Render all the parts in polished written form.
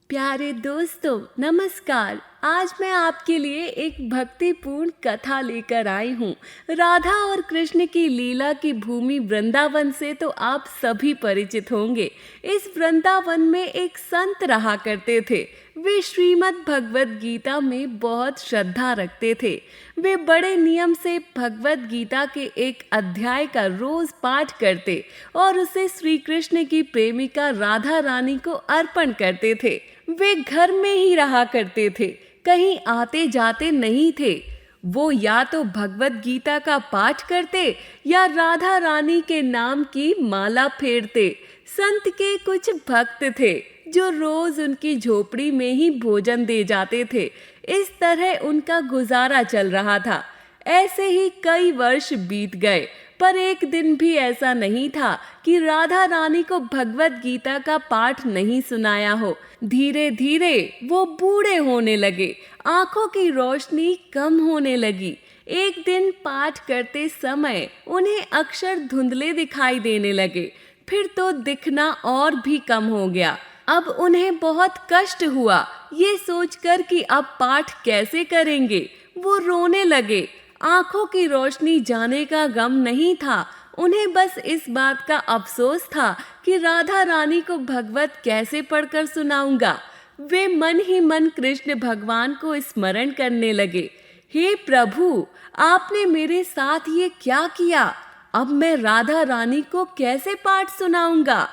प्यारे दोस्तों, नमस्कार। आज मैं आपके लिए एक भक्तिपूर्ण कथा लेकर आई हूँ। राधा और कृष्ण की लीला की भूमि वृंदावन से तो आप सभी परिचित होंगे। इस वृंदावन में एक संत रहा करते थे। वे श्रीमद् भगवद गीता में बहुत श्रद्धा रखते थे। वे बड़े नियम से भगवद गीता के एक अध्याय का रोज पाठ करते और उसे श्री कृष्ण की प्रेमिका राधा रानी को अर्पण करते थे। वे घर में ही रहा करते थे, कहीं आते जाते नहीं थे। वो या तो भगवद गीता का पाठ करते या राधा रानी के नाम की माला फेरते। संत के कुछ भक्त थे जो रोज उनकी झोपड़ी में ही भोजन दे जाते थे। इस तरह उनका गुजारा चल रहा था। ऐसे ही कई वर्ष बीत गए, पर एक दिन भी ऐसा नहीं था कि राधा रानी को भगवद गीता का पाठ नहीं सुनाया हो। धीरे धीरे वो बूढ़े होने लगे, आंखों की रोशनी कम होने लगी। एक दिन पाठ करते समय उन्हें अक्षर धुंधले दिखाई देने लगे। फिर तो दिखना और भी कम हो गया। अब उन्हें बहुत कष्ट हुआ, ये सोचकर कि अब पाठ कैसे करेंगे। वो रोने लगे। आंखों की रोशनी जाने का गम नहीं था, उन्हें बस इस बात का अफसोस था कि राधा रानी को भगवत कैसे पढ़कर सुनाऊंगा। वे मन ही मन कृष्ण भगवान को स्मरण करने लगे। हे प्रभु, आपने मेरे साथ ये क्या किया? अब मैं राधा रानी को कैसे पाठ सुनाऊंगा?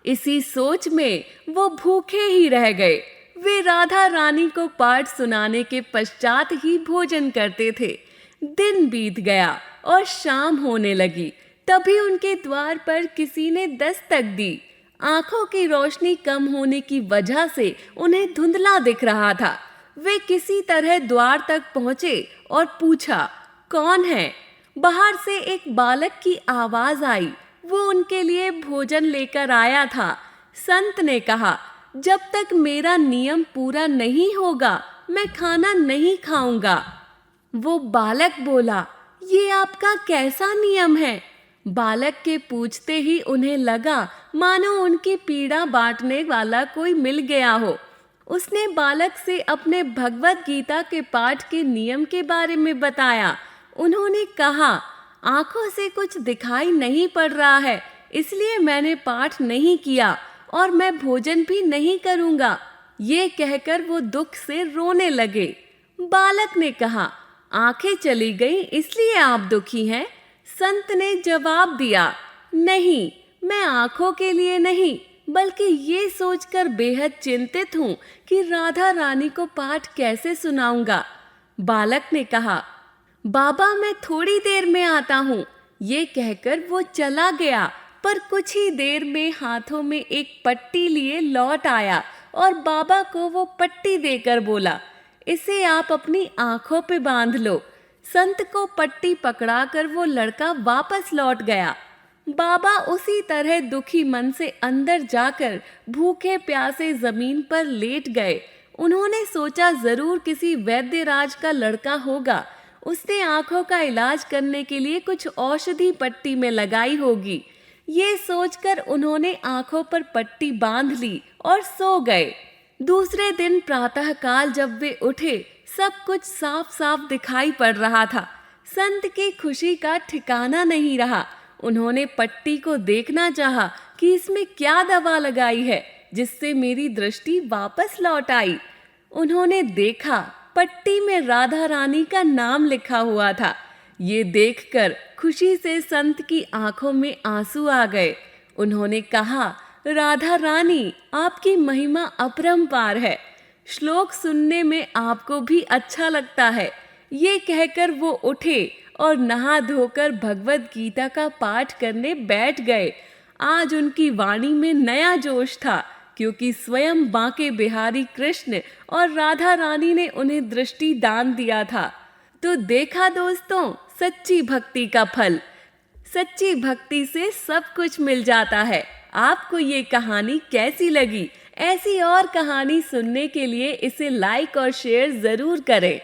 इसी सोच में वो भूखे ही रह गए। वे राधा रानी को पाठ सुनाने के पश्चात ही भोजन करते थे। दिन बीत गया और शाम होने लगी। तभी उनके द्वार पर किसी ने दस्तक दी। आंखों की रोशनी कम होने की वजह से उन्हें धुंधला दिख रहा था। वे किसी तरह द्वार तक पहुंचे और पूछा, कौन है? बाहर से एक बालक की आवाज आई। वो उनके लिए भोजन लेकर आया था। संत ने कहा, जब तक मेरा नियम पूरा नहीं होगा मैं खाना नहीं खाऊंगा। वो बालक बोला, ये आपका कैसा नियम है? बालक के पूछते ही उन्हें लगा मानो उनकी पीड़ा बांटने वाला कोई मिल गया हो। उसने बालक से अपने भगवद गीता के पाठ के नियम के बारे में बताया। उन्होंने कहा, आंखों से कुछ दिखाई नहीं पड़ रहा है, इसलिए मैंने पाठ नहीं किया और मैं भोजन भी नहीं करूंगा। ये कहकर वो दुख से रोने लगे। बालक ने कहा, आंखें चली गई इसलिए आप दुखी हैं? संत ने जवाब दिया, नहीं, मैं आंखों के लिए नहीं बल्कि ये सोचकर बेहद चिंतित हूँ कि राधा रानी को पाठ कैसे सुनाऊंगा। बालक ने कहा, बाबा मैं थोड़ी देर में आता हूँ। ये कहकर वो चला गया, पर कुछ ही देर में हाथों में एक पट्टी लिए लौट आया और बाबा को वो पट्टी देकर बोला, इसे आप अपनी आंखों पे बांध लो। संत को पट्टी पकड़ाकर वो लड़का वापस लौट गया। बाबा उसी तरह दुखी मन से अंदर जाकर भूखे प्यासे जमीन पर लेट गए। उन्होंने सोचा जरूर किसी वैद्यराज का लड़का होगा। उसने आंखों का इलाज करने के लिए कुछ औषधि पट्टी में लगाई होगी। ये सोचकर उन्होंने आंखों पर पट्टी बांध ली और सो गए। दूसरे दिन प्रातःकाल जब वे उठे, सब कुछ साफ साफ दिखाई पड़ रहा था। संत की खुशी का ठिकाना नहीं रहा। उन्होंने पट्टी को देखना चाहा कि इसमें क्या दवा लगाई है जिससे मेरी दृष्टि वापस लौट आई। उन्होंने देखा, पट्टी में राधा रानी का नाम लिखा हुआ था। ये देखकर खुशी से संत की आंखों में आंसू आ गए। उन्होंने कहा, राधा रानी, आपकी महिमा अपरंपार है। श्लोक सुनने में आपको भी अच्छा लगता है। ये कहकर वो उठे और नहा धोकर भगवद गीता का पाठ करने बैठ गए। आज उनकी वाणी में नया जोश था, क्योंकि स्वयं बांके बिहारी कृष्ण और राधा रानी ने उन्हें दृष्टि दान दिया था। तो देखा दोस्तों, सच्ची भक्ति का फल। सच्ची भक्ति से सब कुछ मिल जाता है। आपको ये कहानी कैसी लगी? ऐसी और कहानी सुनने के लिए इसे लाइक और शेयर जरूर करें।